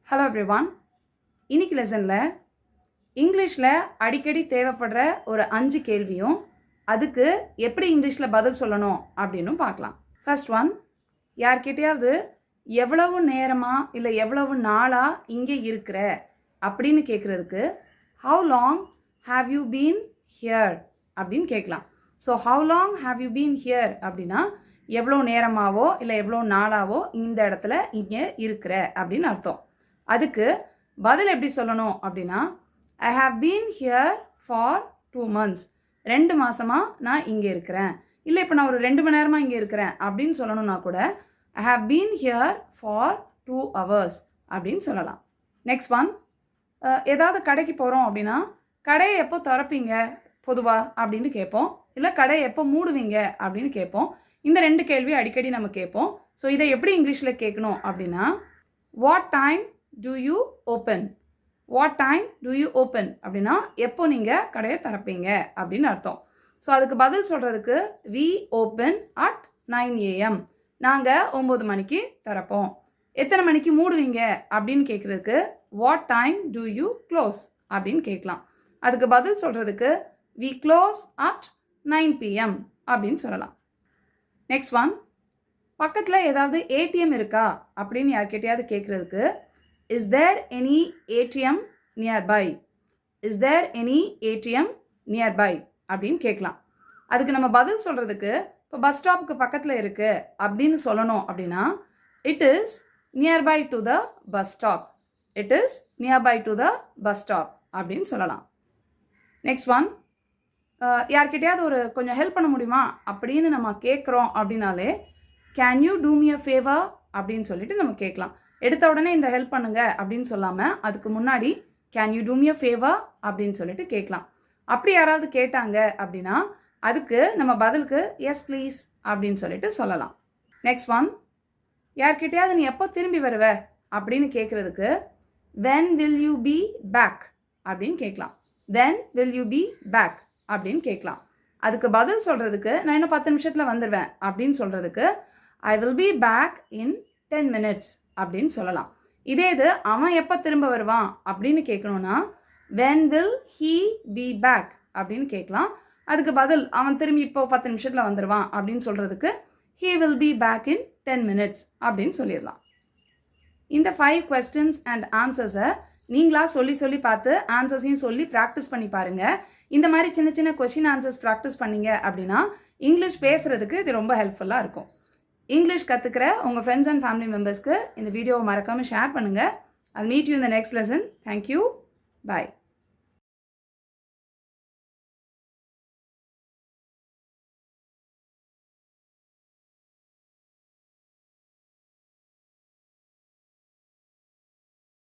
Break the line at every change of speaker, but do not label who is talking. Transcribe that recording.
Hello everyone. இன்னைக்கு லெசனில் இங்கிலீஷில் அடிக்கடி தேவைப்படுற ஒரு 5 கேள்வியும் அதுக்கு எப்படி இங்கிலீஷில் பதில் சொல்லணும் அப்படின்னும் பார்க்கலாம். ஃபர்ஸ்ட் ஒன், யார்கிட்டையாவது எவ்வளவு நேரமாக இல்லை எவ்வளவு நாளாக இங்கே இருக்கிற அப்படின்னு கேட்குறதுக்கு how long have you been here அப்படின்னு கேட்கலாம். So how long have you been here அப்படின்னா எவ்வளோ நேரமாவோ இல்லை எவ்வளோ நாளாவோ இந்த இடத்துல இங்கே இருக்கிற அப்படின்னு அர்த்தம். அதுக்கு பதில் எப்படி சொல்லணும் அப்படின்னா I have been here for 2 months. 2 மாதமாக நான் இங்கே இருக்கிறேன். இல்லை இப்போ நான் ஒரு 2 மணி நேரமாக இங்கே இருக்கிறேன் அப்படின்னு சொல்லணும்னா கூட I have been here for 2 hours அப்படின்னு சொல்லலாம். நெக்ஸ்ட் ஒன், ஏதாவது கடைக்கு போகிறோம் அப்படின்னா கடையை எப்போ திறப்பீங்க பொதுவாக அப்படின்னு கேட்போம். இல்லை கடையை எப்போ மூடுவீங்க அப்படின்னு கேட்போம். இந்த 2 கேள்வி அடிக்கடி நம்ம கேட்போம். ஸோ இதை எப்படி இங்கிலீஷில் கேட்கணும் அப்படின்னா what time do you open? What time do you open? அப்படின்னா எப்போ நீங்கள் கடையை திறப்பீங்க அப்படின்னு அர்த்தம். ஸோ அதுக்கு பதில் சொல்கிறதுக்கு we open at 9 AM. நாங்கள் 9 மணிக்கு திறப்போம். எத்தனை மணிக்கு மூடுவீங்க அப்படின்னு கேட்குறதுக்கு what time do you close அப்படின்னு கேட்கலாம். அதுக்கு பதில் சொல்கிறதுக்கு we close at 9 PM அப்படின்னு சொல்லலாம். நெக்ஸ்ட் ஒன், பக்கத்தில் ஏதாவது ஏடிஎம் இருக்கா அப்படின்னு யார்கிட்டையாவது கேட்குறதுக்கு is there any ATM nearby? Is there any ATM nearby அப்படின்னு கேட்கலாம். அதுக்கு நம்ம பதில் சொல்கிறதுக்கு இப்போ பஸ் ஸ்டாப்புக்கு பக்கத்தில் இருக்குது அப்படின்னு சொல்லணும் அப்படின்னா it is nearby to the bus stop. It is nearby to the bus stop அப்படின்னு சொல்லலாம். நெக்ஸ்ட் ஒன், யார்கிட்டையாவது ஒரு கொஞ்சம் ஹெல்ப் பண்ண முடியுமா அப்படின்னு நம்ம கேட்குறோம் அப்படின்னாலே can you do me a favour அப்படின்னு சொல்லிட்டு நம்ம கேட்கலாம். எடுத்த உடனே இந்த ஹெல்ப் பண்ணுங்க அப்படின்னு சொல்லாமல் அதுக்கு முன்னாடி can you do me a favour அப்படின்னு சொல்லிட்டு கேட்கலாம். அப்படி யாராவது கேட்டாங்க அப்படின்னா அதுக்கு நம்ம பதிலுக்கு எஸ் ப்ளீஸ் அப்படின்னு சொல்லிட்டு சொல்லலாம். நெக்ஸ்ட் ஒன், யார்கிட்டையாவது நீ எப்போ திரும்பி வருவ அப்படின்னு கேட்குறதுக்கு when will you be back அப்படின்னு கேட்கலாம். when will you be back அப்படின்னு கேட்கலாம். அதுக்கு பதில் சொல்கிறதுக்கு நான் இன்னும் 10 நிமிஷத்தில் வந்துடுவேன் அப்படின்னு சொல்கிறதுக்கு I will be back in 10 minutes அப்படின்னு சொல்லலாம். இதே இது அவன் எப்போ திரும்ப வருவான் அப்படின்னு கேட்கணுன்னா when will he be back அப்படின்னு கேட்கலாம். அதுக்கு பதில் அவன் திரும்பி இப்போ 10 நிமிஷத்தில் வந்துடுவான் அப்படின்னு சொல்கிறதுக்கு he will be back in 10 minutes அப்படின்னு சொல்லிடலாம். இந்த 5 questions அண்ட் ஆன்சர்ஸை நீங்களாக சொல்லி பார்த்து ஆன்சர்ஸையும் சொல்லி ப்ராக்டிஸ் பண்ணி பாருங்கள். இந்த மாதிரி சின்ன சின்ன கொஷின் ஆன்சர்ஸ் ப்ராக்டிஸ் பண்ணிங்க அப்படின்னா இங்கிலீஷ் பேசுகிறதுக்கு இது ரொம்ப ஹெல்ப்ஃபுல்லாக இருக்கும். இங்கிலீஷ் கற்றுக்கிற உங்கள் ஃப்ரெண்ட்ஸ் அண்ட் ஃபேமிலி மெம்பர்ஸ்க்கு இந்த வீடியோவை மறக்காமல் ஷேர் பண்ணுங்கள். I'll meet you in the next lesson. Thank you. Bye.